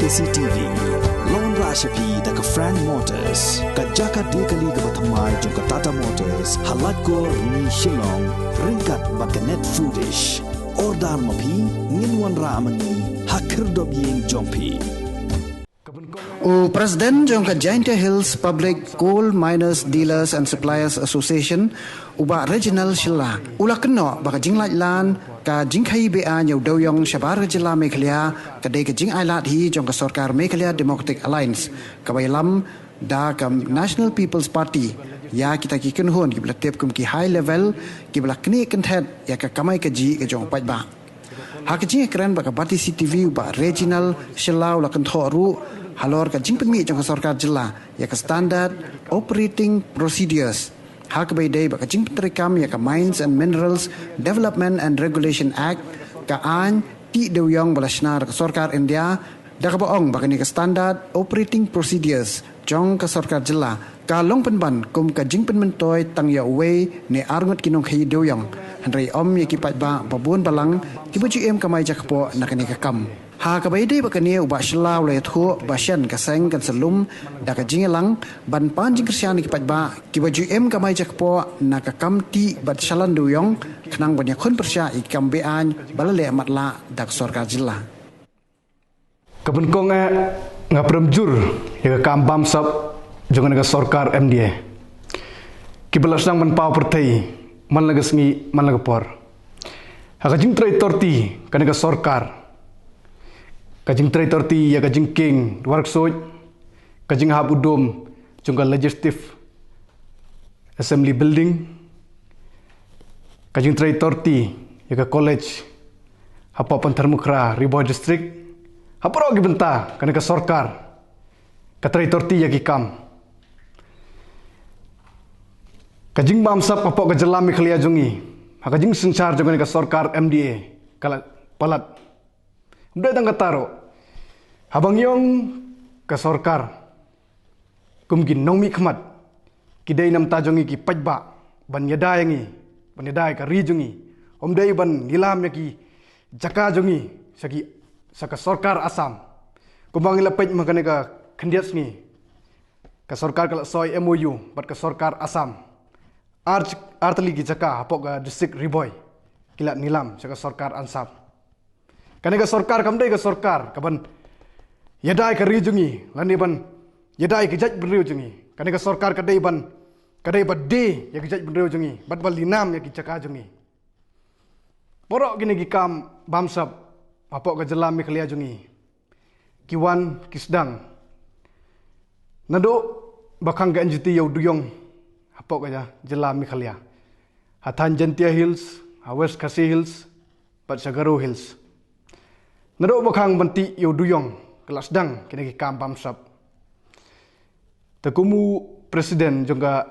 KCTV Lon Rashapi daga Frank Motors kajaka dekali ga bathamai jong Tata Motors halat ko ni Shillong ringkat bakanet foodish ordal mapi nginwan ramani hakir dobyeng jongpi President jong Giant Hills Public Coal Miners Dealers and Suppliers Association uba regional Shilla ula keno baka jinglaj lan ka jingkhai bea nyau doyong shabar jilla Meghalaya kadai ka jing ailat hi jong ka sarkar Meghalaya Democratic Alliance kabailam da kam National People's Party ya kita ki kenhon ki blatep kum ki high level ki blakni kenthet ya ka kamai ka ji ka jong pajba hakji kran baka bati CTV uba regional Shilla ula kenthoru halor ka jing pengmi jong ka sarkar jilla ya ka standard operating procedures hak bay day baka jing pentrikam ya ka Mines and Minerals Development and Regulation Act ka an ti dewyong balasnar ka sarkar India da ka baong baka ni ka standard operating procedures jong ka sarkar jilla ka long penban kum ka jing penmentoy tang ya way ne arngot kinong khai dewyong hanrei om ya ki pat ba babun balang ki bu GM kamai jakpo nakani ka kam ha ka bay day baka ni uba shlau le thu basyan ka seng kan selum da ka jingelang ban pan jing kersian ki pat ba ki bu GM kamai jakpo nakakam ti bat shalan dewyong khnang ban ya khon persya ikam be an balale matla dak sarkar jilla Kabun kong ngapram jur ya kam bam sab jangan naga sarkar MDA kibalas nang man pau pertai man laga sngi man laga por hakajing trai torti kanaga sarkar kajing trai torti ya kajing king work soj kajing hab udom jungka legislative assembly building kajing trai torti ya ka college hapa Pantarmukra Riboy district hapro gi benta kanaga sarkar katrai torti ya ki kam kajing bam sap apa ka jalla Meghalaya jungi hakajing senchar jangan ka sarkar MDA kala palat udah tang kataro habang yong ka sarkar kumgin nongmi khmat kidai nam ta jongi ki pajba ban yadai ngi ban yadai ka ri jungi omdai ban nilam ya ki jaka jongi sagi saka sarkar Assam kumbang lapaj makane ka khandias ni ka sarkar kala soy MOU bat ka sarkar Assam artli ki jaka hapok ka district Riboy kila nilam saka sarkar Ansam kane ka sarkar kamdai ka sarkar kaban yadai ka rijungi lani ban yadai ki jaj benriu jungi kane ka sarkar kadai ban de ya ki jaj benriu jungi bat bal linam ya ki jaka jungi borok gini ki kam bamsab hapok ka jalla Meghalaya jungi kiwan kisdang nado bakang ga njiti yau duyong hapok aja jalla Meghalaya hatan Jantia Hills West Khasi Hills bat Sagaro Hills nado bakang banti yau duyong kelas dang kini ki kam bamsap takumu presiden juga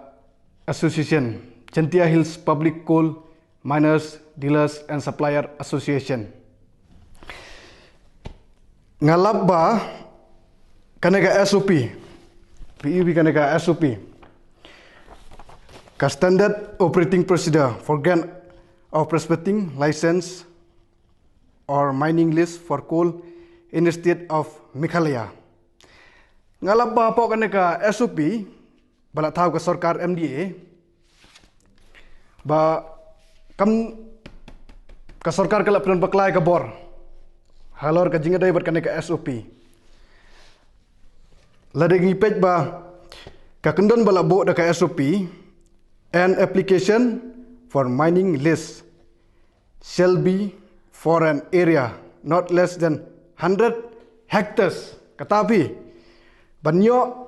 association Jantia Hills Public Coal Miners Dealers and Supplier Association ngalabba kanega SOP PEB kanega SOP ka standard operating procedure for grant of prospecting license or mining list for coal in the state of Meghalaya ngalabba po kanega SOP bala taw ka sarkar MDA ba kam ka sarkar kala pran baklay ka bor halor ka jinga dai bat kaneka SOP ladegi pej ba ka kendon bala bo da ka SOP an application for mining list shall be for an area not less than 100 hectares katapi banyo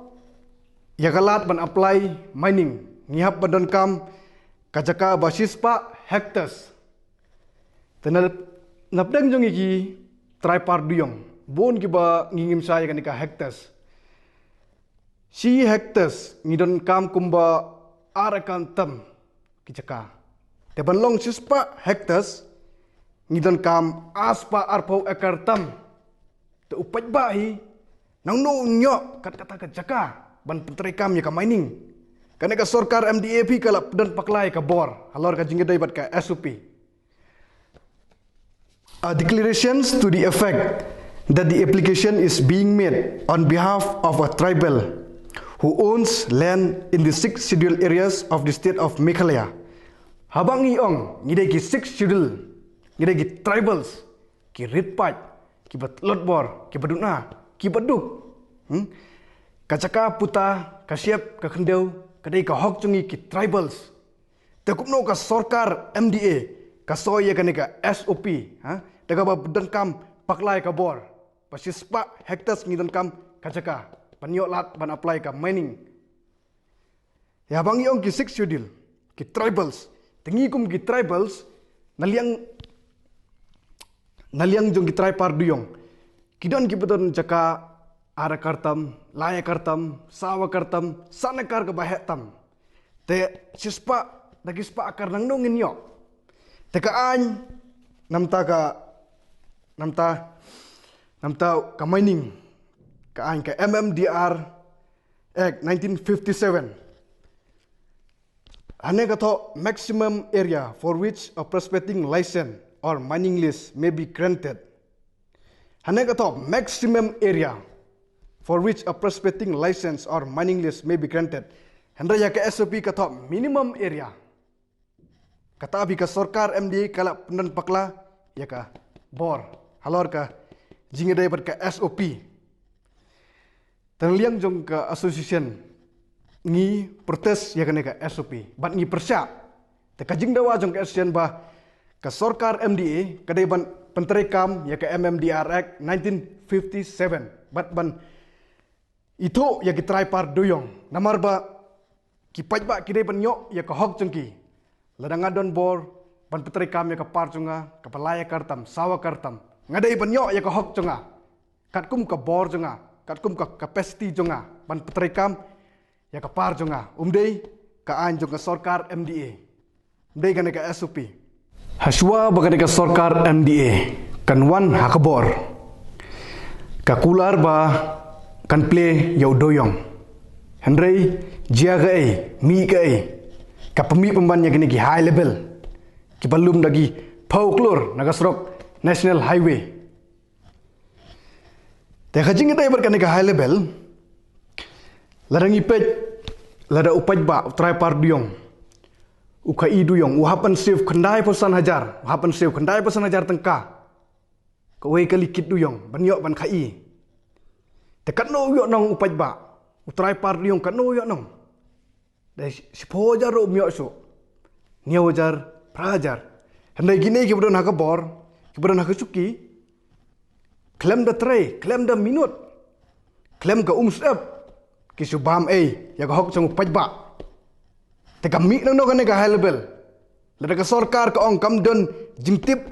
yakalat ban apply mining ngihap badon kam kajaka basis pa hectares tenal napdang jongi ki tripar duyong bon ki ba ngingim saya kanika hectares si hectares ngidon kam kumba arakan tam kijaka te banlong sispa hectares ngidon kam aspa arpau ekar tam te upaj bahi nang no nyo kat kata kijaka ban pentri kam ya ka mining kaneka sarkar MDAP kala dan paklai ka bor halor ka jingedai bat ka SOP declarations to the effect that the application is being made on behalf of a tribal who owns land in the 6 scheduled areas of the state of Meghalaya. Habang iong ngidegi 6 schedule, ngidegi tribals, ki ritpat, ki batlotbor, ki baduna, ki baduk. Kacaka puta, kasyap, kakendeu, kadai ka hok chungi ki tribals. Tekupno ka sorkar MDA, kasoy ka nika SOP, daga ba dengkam paklai ka bor. Pasispa hektas ngidengkam kacaka. Panyok lat ban apply ka mining. Ya bang iong ki 6 schedule, ki tribals. Tengi kum ki tribals naliang jong ki tripar duyong. Kidon ki beton jaka ara kartam, laya kartam, sawa kartam, sanakar ka bahetam. Te sispa dagi spa akar nang nongin yo. Te ka an namta ka mining. Ka MMDR Act 1957. Hanya kata maximum area for which a prospecting license or mining lease may be granted. Hanya kata maximum area for which a prospecting license or mining lease may be granted. Hendra ya ke SOP kata minimum area. Kata abi ka sorkar MD kala penan pakla ya ka bor halor ka jinga dapat ka SOP. Terliang jong ke association ngi protes ya kene ka SOP bat ngi persya te kajing dawa jong ke association ba ka sorkar MDA kadai ban penterekam ya ka MMDR Act 1957 bat ban itu ya ki tripar doyong namar ba ki paj ba kidai ban nyok ya ka hok jongki ladang adon bor ban penterekam ya ka par jonga ka palaya kartam sawa kartam ngadai ban nyok ya ka hok jonga katkum ka bor jonga katkum ka capacity jonga ban petrekam ya ka par jonga umdei ka an jonga sorkar MDA umdei kan ka SOP haswa bagane ka sorkar MDA kan wan hakabor ka kular ba kan play yau doyong hendrei jiaga mi ka ka pemi pembannya kini ki high level ki balum dagi pauklur nagasrok national highway. Teka jing kita ibarat ka high level, ladang ipet, lada upaj ba, tripar duyong, ukai duyong, uhapan save kendai posan hajar, uhapan save kendai posan hajar tengka, kawai kalikit duyong, banyok ban kai. Tekat no uyok nong upaj ba, tripar duyong kat no uyok nong. Dari sipojar ro umyok so, nyawajar prajar. Hendai gini kibudon hakabor, kibudon hakasuki. Klaim da tray, klaim da minut, klaim ka umsep, kisubam ya ka hok sang pajba. Te ka mi nang no ka high level. Lada ka sorkar ka ong kam don jingtip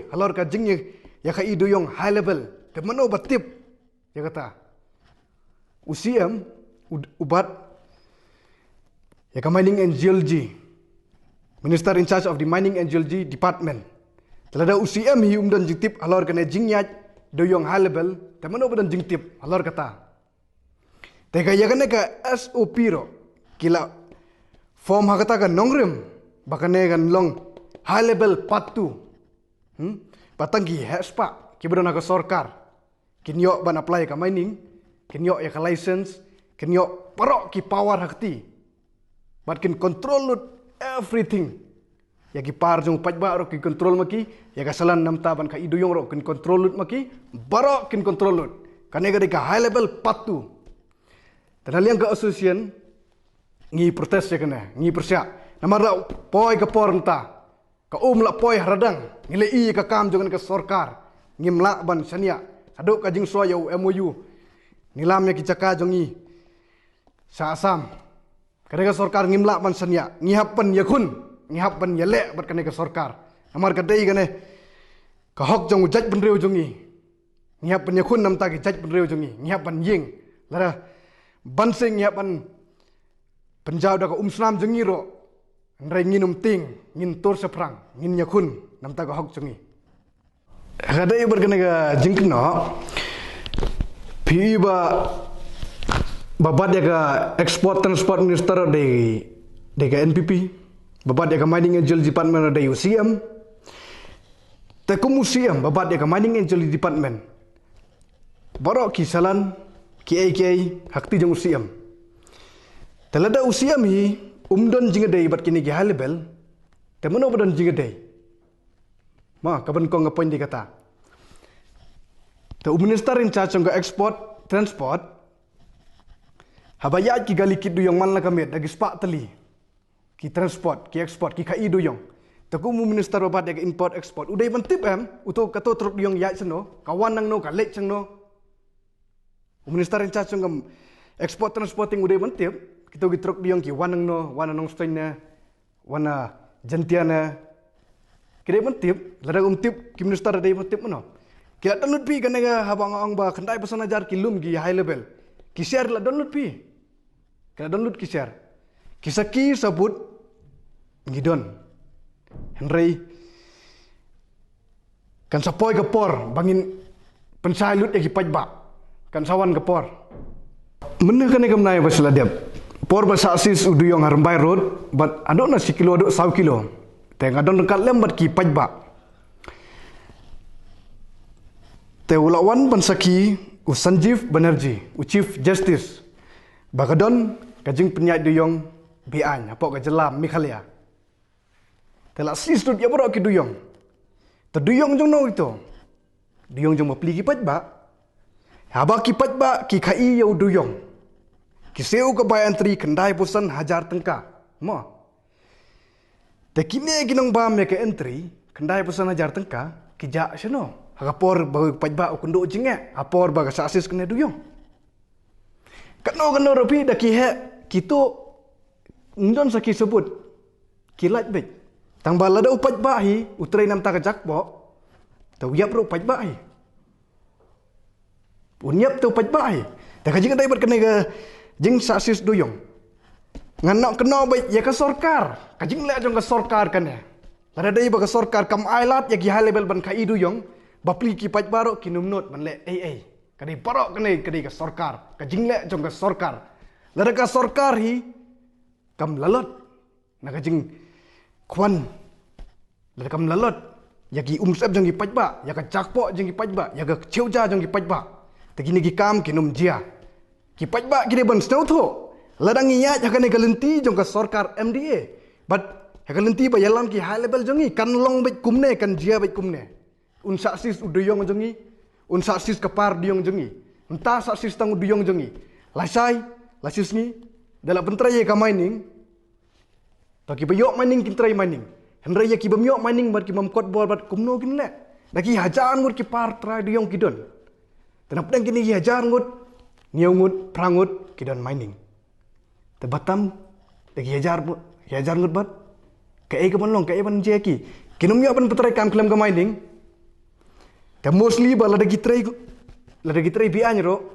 halor ka jing ya ka iduyong high level. Te mano batip ya kata. Usiam ubat ya ka mining and geology. Minister in charge of the mining and geology department. Lada usiam hi dan jingtip halor ka ne jingyat doyong high level, tapi mana badan jingtip, halor kata. Teka ya kan SOP ro, kila form hakata kan nongrem, bahkan kan long high level part 2. Batanggi hespa, kibadan haka sorkar, kinyok ban apply ka mining, kinyok ya ka license, kinyok parok ki power hakti, bat kin control everything. Ya ki par jong pajba ro ki control maki ya ka salan nam taban ka iduyong ro kin control lut maki baro kin control lut kanega de ka high level patu tanaliang ka association ngi protes ya kana ngi persya namara poi ka pornta ka la poi radang ngile i ka kam jong ka sorkar ngimla ban sania aduk ka jing so ya MOU nilam ya ki caka jongi sa asam kanega sorkar ngimla ban sania ngihapan yakun ngihapan yelek bat kane ka sorkar amar ka dei kane ka hok jong jaj benreu jongi ngihapan yakun nam ta ki jaj benreu jongi ngihapan ying lara bansing ngihapan penjau da ka umsnam jongi ro ndrai nginum ting ngin tor seprang ngin yakun nam ta ka hok jongi ka dei bat kane ka jingkno pi ba babat ya ka export transport minister de ka NPP babat ya ka mining and geology department ada UCM te museum babat ya ka mining and geology department Borok kisalan kiai hakti jong usiam. Telada usiam hi umdon jingadei bat kini gi halebel. Temono badon jingadei. Ma kaban ko ngapoin di kata. Te minister in charge ng export transport. Habayat ki gali kit duyong man la kamet dagi spak tali. Ki transport, ki export, ki kai duyong. Te ku minister obat dagi import export. Udai mentip uto kato truk duyong yat seno, kawan nang no kalek seng no. Minister in charge ng export transporting udai mentip, kita gi truk duyong ki wanang no, wanang strain na, wana jentiana. Kira mentip, ladang umtip ki minister dai mentip mano. Kila download pi kan nga habang ang ba kandai pasan ajar ki lum gi high level. Ki share la download pi. Kila download ki share. Kisaki sabut ngidon. Henry kan sapoy gapor bangin pensailut gi pajba. Kan sawan gapor. Meneh kan gamnai basla diap. Por basa sis uduyong harmbai road but adon na si kilo adon 1 kilo. Teng adon dekat lembat ki pajba. Te ulawan pansaki u Sanjeev Banerjee, u Chief Justice. Bagadon kajing penyai duyong bian apa ka jelam Meghalaya. Telak sistut ya borok ki duyong. Te duyong jong no itu. Duyong jong mapli ki pajba. Haba ki pajba ki kai ya duyong. Ki seu ka bayan tri kendai pusan hajar tengka. Mo. Te kini ginong bam ya ke entry kendai pusan hajar tengka kijak seno. Hagapor bagai pajba ukundo jinge, apor bagai sasis kena duyong. Kano ropi dah kihe kito ndon saki sebut kilat bet. Tang balada upajba hi utrai nam ta kajak bo. Tau yap ro pajba hi. Unyap tu pajba hi. Tak kajing dai ber kena ke jing sasis duyong. Nganok kena bet ya ke sorkar. Kajing le jong ke sorkar kan ya. Lada dai bagai sorkar kam ailat ya ki high level ban kai duyong. Bapli ki paj barok ki numnot man le kadi barok kadi ka sorkar ka jingle jong ka sorkar lada ka sorkar hi kam lalot na ka jing kwan lada kam lalot ya ki umsep jong ki paj ba ya ka jakpo jong ki paj ba ya ka cheuja jong ki paj ba te gini ki kam ki num jia ki paj ba ki de ban snow tho lada ngiya ya ka ne galenti jong ka sorkar MDA but ya galenti ba yalam ki high level jong kan long bet kumne kan jia bet kumne. Un saksis uduyong jongi, un saksis kapar duyong jongi, entah saksis tang uduyong jongi. Lasai, lasis ni, dalam pentrai ka mining, taki bayok mining kintrai mining. Henry ya ki bamyok mining bar ki mamkot bol bat kumno kin le. Lagi hajar ngut ki par trai duyong kidon. Tenap dang kini ki hajar ngut, niau ngut, prangut kidon mining. Tebatam, lagi hajar ngut bat. Kai ka banlong, kai ban je ki. Kinum yo ban pentrai kam kelam ka mining. Dan mostly ba lada gitrai bian ro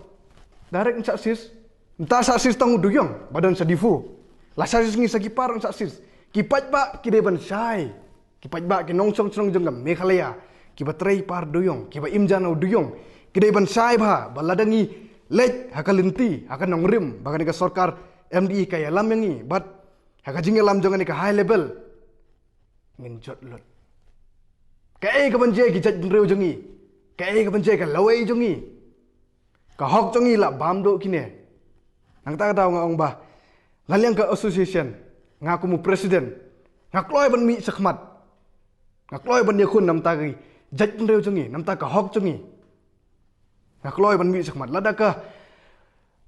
direct saksis entah saksis tang duyong badan sadifu la saksis ngi sagi parang saksis kipat ba kideban sai kipat ba ki nongsong song jengam Meghalaya ki batrai par duyong ki ba imjana duyong kideban sai ba balada ngi lej hakalenti akan nongrim bagan ka sorkar MDE kaya lam yangi but hakajing lam jongan ka high level ngin jot lot kai ka banje ki jat reu jongi kai ka banje ka lawai jongi ka hok jongi la bamdo kine nang ta daw nga ong ba ngaliang ka association nga ku mu president nga kloy ban mi sakmat nga kloy ban yakun nam ta gi jat reu jongi nam ta ka hok jongi nga kloy ban mi sakmat lada ka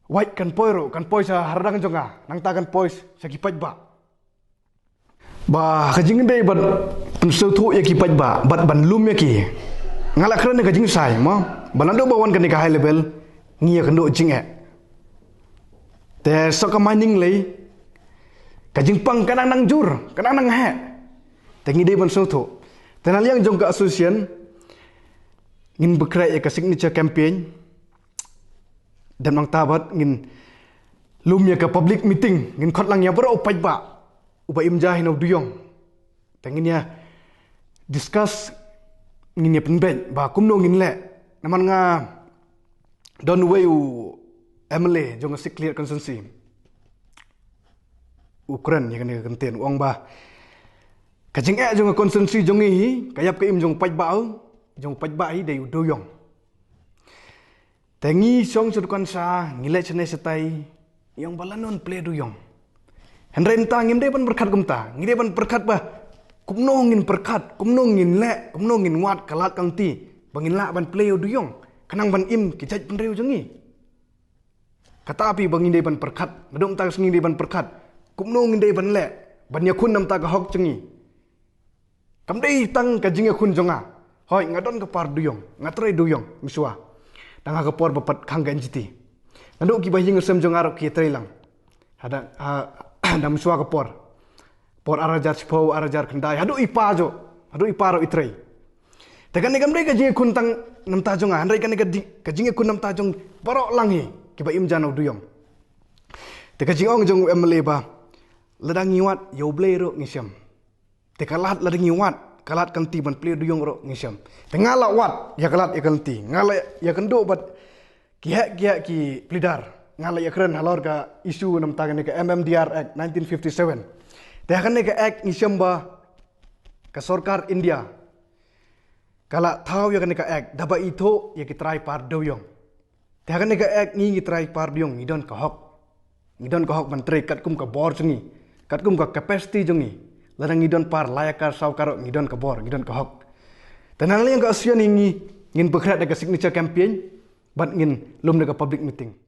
white kan poiro kan poi sa hardang jonga nang ta kan poi sa kipat ba kajing dei ban pensau thu ya kipat ba bat ban lum ya ki ngala kran ka jing sai mo balando bawan kan ka high level ngia kan do jing te so ka mining lei ka jing pang kanang nang jur kanang nang he te ngi dei ban so thu te na liang jong ka association ngin bekrai ka signature campaign dan mang tabat ngin lum ya ka public meeting ngin khot lang ya bro paj ba uba imjah no duyong te ngin ya discuss ngin ya penben ba kumno ngin le naman nga don way u MLA jong sik clear consensus Ukraine ya kan kenten uang ba kajing jong consensus jong hi kayap ka im jong paj ba hi dei duyong Tengi song sudukan sa ngilai cene setai yang balanon play duyong. Henry entah ngim depan berkat kumta, ngim depan berkat bah kumnongin berkat, kumnongin le, kumnongin wat kalat kang ti, bangin la ban play duyong, kenang ban im kijaj penreu jengi. Kata api bangin depan berkat, medong tak sengi depan berkat, kumnongin depan le, ban yakun nam tak hok jengi. Kam dei tang ka jinga kun jonga, hoi ngadon kapar duyong, ngatrai duyong misua. Tangga kapor bapat kanggan jiti. Nanduk ki bayi ngesem jong arok ki trailang. Ada dam suwa kapor. Por arajar sepau arajar kendai. Hadu ipa jo. Hadu ipa ro itrai. Tekan negam dei kajing kun tang nam tajong an. Rai kan kajing kun nam tajong barok langi ki ba im janau duyong. Tekajing ong jong emle ba. Ladang ngiwat yo blei ro ngisem. Tekalat ladang ngiwat kalat kanti ban play duyong ro ngisam. Tengala wat ya kalat ya kanti. Ngala ya kendo bat kiha ki plidar. Ngala ya keren halor ka isu nam tangan ke MMDR Act 1957. Teh kan ke act ngisam ba ka sarkar India. Kala tahu ya kan ke act daba itu ya kitrai par duyong. Teh kan ke act ngi trai par duyong ngidon ka hok. Ngidon ka hok menteri kat kum ka bor jengi. Kat kum ka capacity jengi. Ladang ngidon par layakar saukaro ngidon ke bor, ngidon ke hok. Tenang yang ke ASEAN ngin bergerak dengan signature campaign, bat ngin lum dengan public meeting.